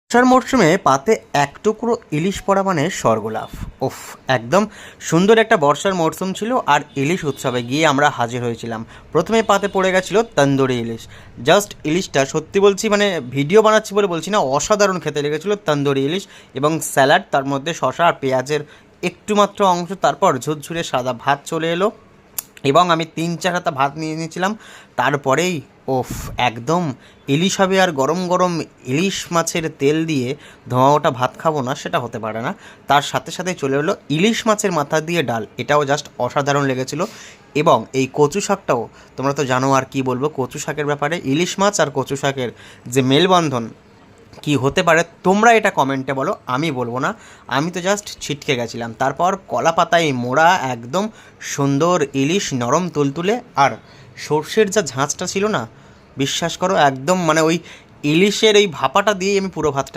বর্ষার মরশুমে পাতে এক টুকরো ইলিশ পড়া মানে স্বর্গলাভ। উফ, একদম সুন্দর একটা বর্ষার মরশুম ছিল আর ইলিশ উৎসবে গিয়ে আমরা হাজির হয়েছিলাম। প্রথমে পাতে পড়ে গেছিলো তন্দুরি ইলিশ। জাস্ট ইলিশটা সত্যি বলছি, মানে ভিডিও বানাচ্ছি বলে বলছি না, অসাধারণ খেতে লেগেছিলো তন্দুরি ইলিশ। এবং স্যালাড, তার মধ্যে শসা আর পেঁয়াজের একটু মাত্র অংশ, তারপর ঝুরঝুরে সাদা ভাত চলে এলো এবং আমি 3-4 হাতা ভাত নিয়ে নিয়েছিলাম। তারপরেই ওফ, একদম ইলিশ হবে আর গরম গরম ইলিশ মাছের তেল দিয়ে ধোঁয়া ওঠা ভাত খাবো না, সেটা হতে পারে না। তার সাথে সাথে চলে এলো ইলিশ মাছের মাথা দিয়ে ডাল, এটাও জাস্ট অসাধারণ লেগেছিলো। এবং এই কচু শাকটাও, তোমরা তো জানো আর কি বলবো কচু শাকের ব্যাপারে। ইলিশ মাছ আর কচু শাকের যে মেলবন্ধন কি হতে পারে, তোমরা এটা কমেন্টে বলো, আমি বলবো না। আমি তো জাস্ট ছিটকে গেছিলাম। তারপর কলা পাতায় মোড়া একদম সুন্দর ইলিশ, নরম তুলতুলে, আর সর্ষের যা ঝাঁঝটা ছিল না, বিশ্বাস করো একদম, মানে ওই ইলিশের এই ভাপাটা দিয়ে আমি পুরো ভাতটা